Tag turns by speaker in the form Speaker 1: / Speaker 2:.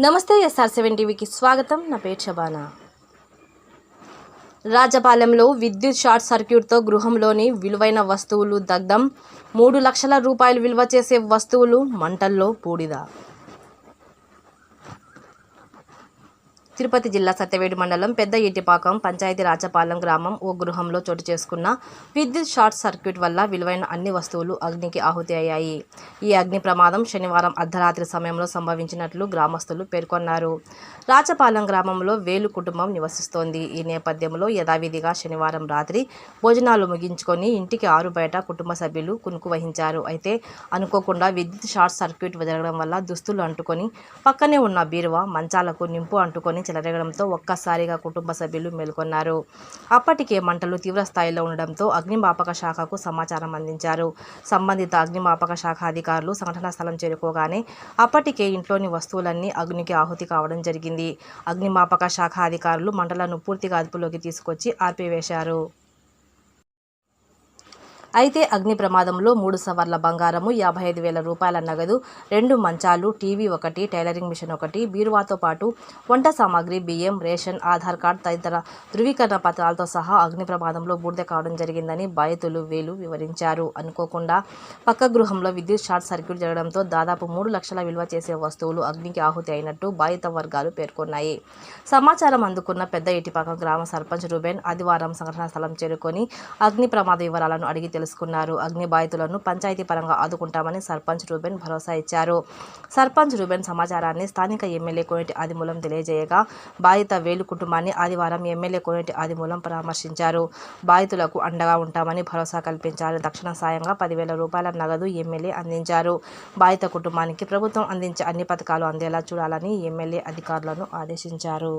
Speaker 1: నమస్తే SR7 టీవీకి స్వాగతం. నా పేరు షబానా. రాజపాలెంలో విద్యుత్ షార్ట్ సర్క్యూట్తో గృహంలోని విలువైన వస్తువులు దగ్ధం. 3 లక్షల రూపాయలు విలువ చేసే వస్తువులు మంటల్లో బూడిద. తిరుపతి జిల్లా సత్యవేడు మండలం పెద్ద ఈటిపాకం పంచాయతీ రాజపాలెం గ్రామం ఓ గృహంలో చోటు చేసుకున్న విద్యుత్ షార్ట్ సర్క్యూట్ వల్ల విలువైన అన్ని వస్తువులు అగ్నికి ఆహుతి అయ్యాయి. ఈ అగ్ని ప్రమాదం శనివారం అర్ధరాత్రి సమయంలో సంభవించినట్లు గ్రామస్తులు పేర్కొన్నారు. రాజపాలెం గ్రామంలో వేలు కుటుంబం నివసిస్తోంది. ఈ నేపథ్యంలో యథావిధిగా శనివారం రాత్రి భోజనాలు ముగించుకొని ఇంటికి ఆరుబయట కుటుంబ సభ్యులు కునుకు వహించారు. అయితే అనుకోకుండా విద్యుత్ షార్ట్ సర్క్యూట్ జరగడం వల్ల దుస్తులు అంటుకొని పక్కనే ఉన్న బీరువా మంచాలకు నింపు అంటుకొని చెలరేగడంతో ఒక్కసారిగా కుటుంబ సభ్యులు మేల్కొన్నారు. అప్పటికే మంటలు తీవ్ర స్థాయిలో ఉండడంతో అగ్నిమాపక శాఖకు సమాచారం అందించారు. సంబంధిత అగ్నిమాపక శాఖ అధికారులు సంఘటనా స్థలం చేరుకోగానే అప్పటికే ఇంట్లోని వస్తువులన్నీ అగ్నికి ఆహుతి కావడం జరిగింది. అగ్నిమాపక శాఖ అధికారులు మంటలను పూర్తిగా అదుపులోకి తీసుకొచ్చి ఆర్పివేశారు. అయితే అగ్ని ప్రమాదంలో 3 సవర్ల బంగారము, 55,000 రూపాయల నగదు, 2 మంచాలు, టీవీ 1, టైలరింగ్ మిషన్ 1, బీరువాతో పాటు వంట సామాగ్రి, బియ్యం, రేషన్, ఆధార్ కార్డు తదితర ధృవీకరణ పత్రాలతో సహా అగ్ని ప్రమాదంలో బూడిద కావడం జరిగిందని బాధితులు వేలు వివరించారు. అనుకోకుండా పక్క గృహంలో విద్యుత్ షార్ట్ సర్క్యూట్ జరగడంతో దాదాపు 3 లక్షల విలువ చేసే వస్తువులు అగ్నికి ఆహుతి అయినట్టు బాధిత వర్గాలు పేర్కొన్నాయి. సమాచారం అందుకున్న పెద్ద ఈటిపాకం గ్రామ సర్పంచ్ రూబెన్ ఆదివారం సంఘటనా స్థలం చేరుకొని అగ్ని ప్రమాద వివరాలను అడిగి తెలుసుకున్నారు. అగ్ని బాధితులను పంచాయతీ పరంగా ఆదుకుంటామని సర్పంచ్ రూబెన్ భరోసా ఇచ్చారు. సర్పంచ్ రూబెన్ సమాచారాన్ని స్థానిక ఎమ్మెల్యే కోనేటి ఆదిమూలం తెలియజేయగా బాధిత వేలు కుటుంబాన్ని ఆదివారం ఎమ్మెల్యే కోనేటి ఆదిమూలం పరామర్శించారు. బాధితులకు అండగా ఉంటామని భరోసా కల్పించారు. తక్షణ సాయంగా 10,000 రూపాయల నగదు ఎమ్మెల్యే అందించారు. బాధిత కుటుంబానికి ప్రభుత్వం అందించే అన్ని పథకాలు అందేలా చూడాలని ఎమ్మెల్యే అధికారులను ఆదేశించారు.